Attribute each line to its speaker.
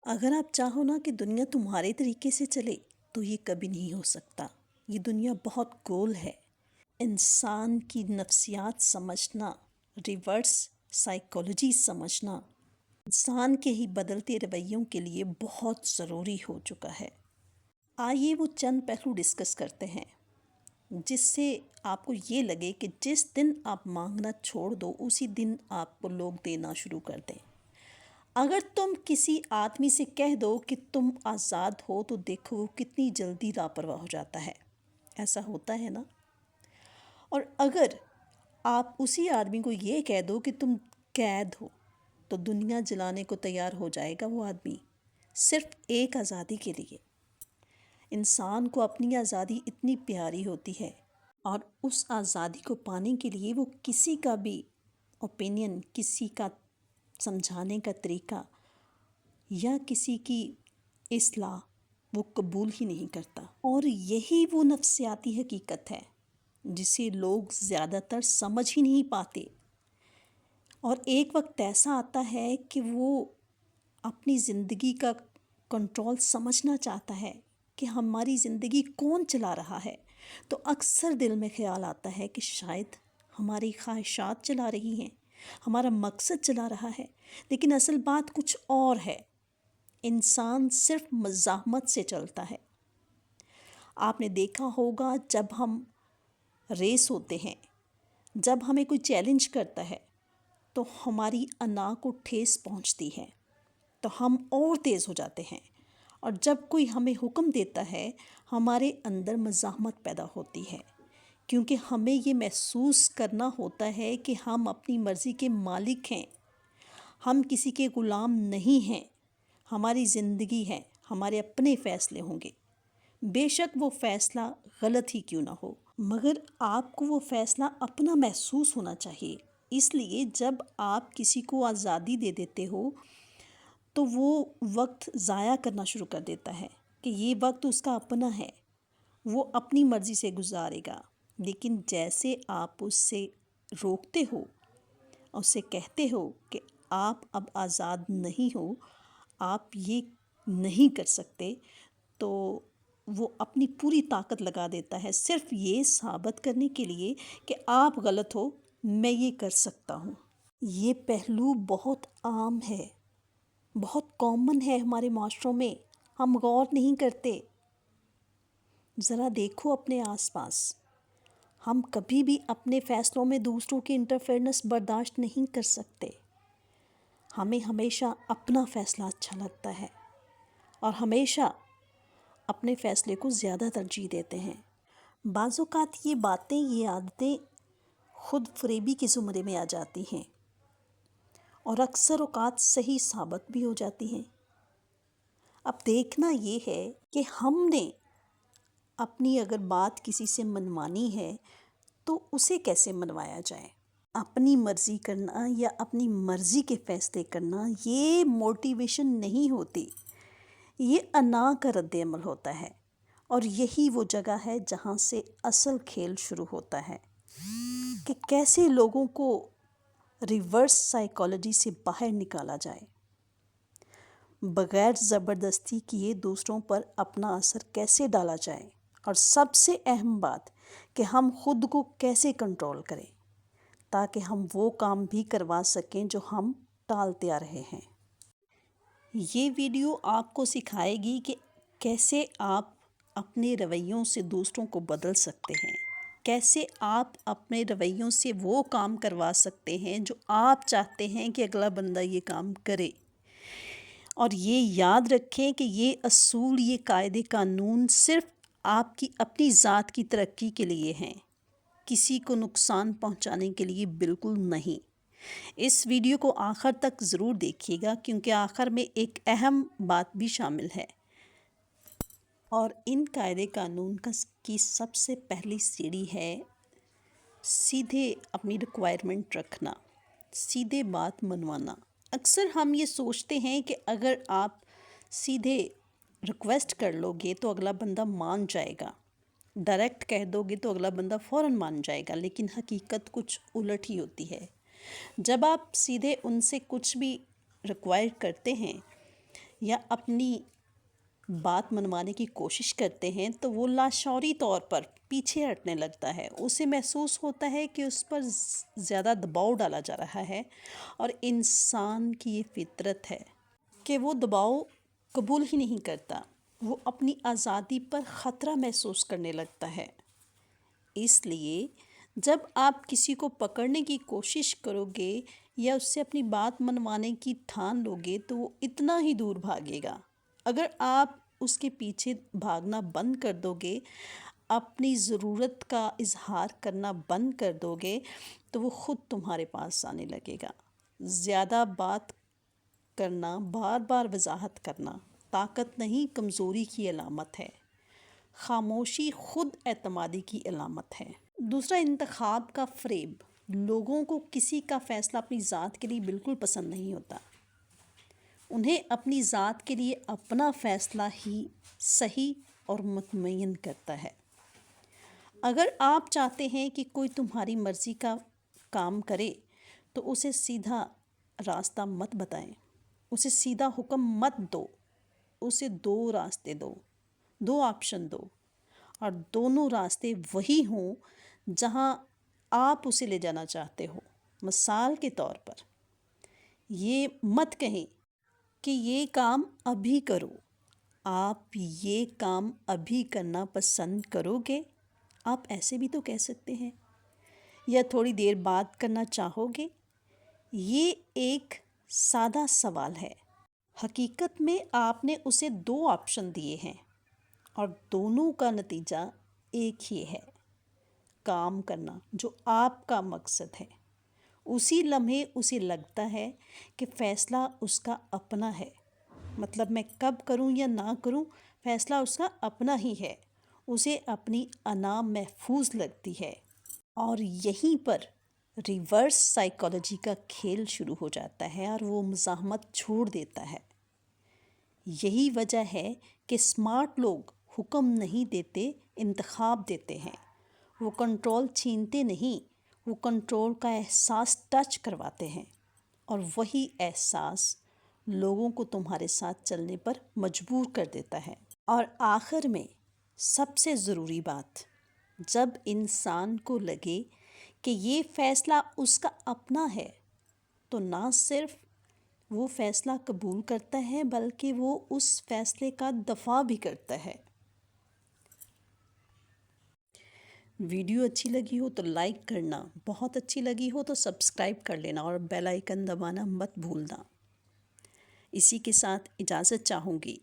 Speaker 1: اگر آپ چاہو نا کہ دنیا تمہارے طریقے سے چلے تو یہ کبھی نہیں ہو سکتا۔ یہ دنیا بہت گول ہے۔ انسان کی نفسیات سمجھنا، ریورس سائیکالوجی سمجھنا انسان کے ہی بدلتے رویوں کے لیے بہت ضروری ہو چکا ہے۔ آئیے وہ چند پہلو ڈسکس کرتے ہیں جس سے آپ کو یہ لگے کہ جس دن آپ مانگنا چھوڑ دو اسی دن آپ کو لوگ دینا شروع کر دیں۔ اگر تم کسی آدمی سے کہہ دو کہ تم آزاد ہو تو دیکھو وہ کتنی جلدی لاپرواہ ہو جاتا ہے۔ ایسا ہوتا ہے نا؟ اور اگر آپ اسی آدمی کو یہ کہہ دو کہ تم قید ہو تو دنیا جلانے کو تیار ہو جائے گا وہ آدمی، صرف ایک آزادی کے لیے۔ انسان کو اپنی آزادی اتنی پیاری ہوتی ہے اور اس آزادی کو پانے کے لیے وہ کسی کا بھی اوپینین، کسی کا سمجھانے کا طریقہ یا کسی کی اصلاح وہ قبول ہی نہیں کرتا۔ اور یہی وہ نفسیاتی حقیقت ہے جسے لوگ زیادہ تر سمجھ ہی نہیں پاتے۔ اور ایک وقت ایسا آتا ہے کہ وہ اپنی زندگی کا کنٹرول سمجھنا چاہتا ہے کہ ہماری زندگی کون چلا رہا ہے، تو اکثر دل میں خیال آتا ہے کہ شاید ہماری خواہشات چلا رہی ہیں، ہمارا مقصد چلا رہا ہے، لیکن اصل بات کچھ اور ہے۔ انسان صرف مزاحمت سے چلتا ہے۔ آپ نے دیکھا ہوگا جب ہم ریس ہوتے ہیں، جب ہمیں کوئی چیلنج کرتا ہے تو ہماری انا کو ٹھیس پہنچتی ہے تو ہم اور تیز ہو جاتے ہیں، اور جب کوئی ہمیں حکم دیتا ہے ہمارے اندر مزاحمت پیدا ہوتی ہے، کیونکہ ہمیں یہ محسوس کرنا ہوتا ہے کہ ہم اپنی مرضی کے مالک ہیں، ہم کسی کے غلام نہیں ہیں، ہماری زندگی ہے، ہمارے اپنے فیصلے ہوں گے، بے شک وہ فیصلہ غلط ہی کیوں نہ ہو، مگر آپ کو وہ فیصلہ اپنا محسوس ہونا چاہیے۔ اس لیے جب آپ کسی کو آزادی دے دیتے ہو تو وہ وقت ضائع کرنا شروع کر دیتا ہے کہ یہ وقت اس کا اپنا ہے، وہ اپنی مرضی سے گزارے گا۔ لیکن جیسے آپ اس سے روکتے ہو، اس سے کہتے ہو کہ آپ اب آزاد نہیں ہو، آپ یہ نہیں کر سکتے، تو وہ اپنی پوری طاقت لگا دیتا ہے صرف یہ ثابت کرنے کے لیے کہ آپ غلط ہو، میں یہ کر سکتا ہوں۔ یہ پہلو بہت عام ہے، بہت کامن ہے ہمارے معاشروں میں، ہم غور نہیں کرتے۔ ذرا دیکھو اپنے آس پاس، ہم کبھی بھی اپنے فیصلوں میں دوسروں کی انٹرفیئرنس برداشت نہیں کر سکتے۔ ہمیں ہمیشہ اپنا فیصلہ اچھا لگتا ہے اور ہمیشہ اپنے فیصلے کو زیادہ ترجیح دیتے ہیں۔ بعض اوقات یہ باتیں، یہ عادتیں خود فریبی کے زمرے میں آ جاتی ہیں اور اکثر اوقات صحیح ثابت بھی ہو جاتی ہیں۔ اب دیکھنا یہ ہے کہ ہم نے اپنی اگر بات کسی سے منوانی ہے تو اسے کیسے منوایا جائے۔ اپنی مرضی کرنا یا اپنی مرضی کے فیصلے کرنا یہ موٹیویشن نہیں ہوتی، یہ انا کا رد عمل ہوتا ہے، اور یہی وہ جگہ ہے جہاں سے اصل کھیل شروع ہوتا ہے کہ کیسے لوگوں کو ریورس سائیکالوجی سے باہر نکالا جائے، بغیر زبردستی کیے دوسروں پر اپنا اثر کیسے ڈالا جائے، اور سب سے اہم بات کہ ہم خود کو کیسے کنٹرول کریں تاکہ ہم وہ کام بھی کروا سکیں جو ہم ٹالتے آ رہے ہیں۔ یہ ویڈیو آپ کو سکھائے گی کہ کیسے آپ اپنے رویوں سے دوسروں کو بدل سکتے ہیں، کیسے آپ اپنے رویوں سے وہ کام کروا سکتے ہیں جو آپ چاہتے ہیں کہ اگلا بندہ یہ کام کرے۔ اور یہ یاد رکھیں کہ یہ اصول، یہ قاعدے قانون صرف آپ کی اپنی ذات کی ترقی کے لیے ہیں، کسی کو نقصان پہنچانے کے لیے بالکل نہیں۔ اس ویڈیو کو آخر تک ضرور دیکھیے گا کیونکہ آخر میں ایک اہم بات بھی شامل ہے، اور ان قاعدے قانون کی سب سے پہلی سیڑھی ہے سیدھے اپنی ریکوائرمنٹ رکھنا، سیدھے بات منوانا۔ اکثر ہم یہ سوچتے ہیں کہ اگر آپ سیدھے ریکویسٹ کر لو گے تو اگلا بندہ مان جائے گا، ڈائریکٹ کہہ دو گے تو اگلا بندہ فوراً مان جائے گا، لیکن حقیقت کچھ الٹ ہی ہوتی ہے۔ جب آپ سیدھے ان سے کچھ بھی ریکوائر کرتے ہیں یا اپنی بات منوانے کی کوشش کرتے ہیں تو وہ لاشعوری طور پر پیچھے ہٹنے لگتا ہے. اسے محسوس ہوتا ہے کہ اس پر زیادہ دباؤ ڈالا جا رہا ہے، اور انسان کی یہ فطرت ہے کہ وہ دباؤ قبول ہی نہیں کرتا. وہ اپنی آزادی پر خطرہ محسوس کرنے لگتا ہے. اس لیے جب آپ کسی کو پکڑنے کی کوشش کرو گے یا اس سے اپنی بات منوانے کی ٹھان لو گے تو وہ اتنا ہی دور بھاگے گا. اگر آپ اس کے پیچھے بھاگنا بند کر دو گے، اپنی ضرورت کا اظہار کرنا بند کر دو گے، تو وہ خود تمہارے پاس آنے لگے گا. زیادہ بات کرنا، بار بار وضاحت کرنا طاقت نہیں، کمزوری کی علامت ہے. خاموشی خود اعتمادی کی علامت ہے. دوسرا، انتخاب کا فریب. لوگوں کو کسی کا فیصلہ اپنی ذات کے لیے بالکل پسند نہیں ہوتا. انہیں اپنی ذات کے لیے اپنا فیصلہ ہی صحیح اور مطمئن کرتا ہے. اگر آپ چاہتے ہیں کہ کوئی تمہاری مرضی کا کام کرے تو اسے سیدھا راستہ مت بتائیں، اسے سیدھا حکم مت دو. اسے دو راستے دو، دو آپشن دو، اور دونوں راستے وہی ہوں جہاں آپ اسے لے جانا چاہتے ہو. مثال کے طور پر یہ مت کہیں کہ یہ کام ابھی کرو. آپ یہ کام ابھی کرنا پسند کرو گے؟ آپ ایسے بھی تو کہہ سکتے ہیں. یا تھوڑی دیر بعد کرنا چاہو گے؟ یہ ایک سادہ سوال ہے. حقیقت میں آپ نے اسے دو آپشن دیے ہیں، اور دونوں کا نتیجہ ایک ہی ہے: کام کرنا جو آپ کا مقصد ہے. اسی لمحے اسے لگتا ہے کہ فیصلہ اس کا اپنا ہے. مطلب میں کب کروں یا نہ کروں، فیصلہ اس کا اپنا ہی ہے. اسے اپنی انا محفوظ لگتی ہے. اور یہیں پر ریورس سائیکالوجی کا کھیل شروع ہو جاتا ہے اور وہ مزاحمت چھوڑ دیتا ہے. یہی وجہ ہے کہ اسمارٹ لوگ حکم نہیں دیتے، انتخاب دیتے ہیں. وہ کنٹرول چھینتے نہیں، وہ کنٹرول کا احساس ٹچ کرواتے ہیں. اور وہی احساس لوگوں کو تمہارے ساتھ چلنے پر مجبور کر دیتا ہے. اور آخر میں سب سے ضروری بات، جب انسان کو لگے کہ یہ فیصلہ اس کا اپنا ہے تو نہ صرف وہ فیصلہ قبول کرتا ہے بلکہ وہ اس فیصلے کا دفاع بھی کرتا ہے. ویڈیو اچھی لگی ہو تو لائک کرنا، بہت اچھی لگی ہو تو سبسکرائب کر لینا اور بیل آئیکن دبانا مت بھولنا. اسی کے ساتھ اجازت چاہوں گی.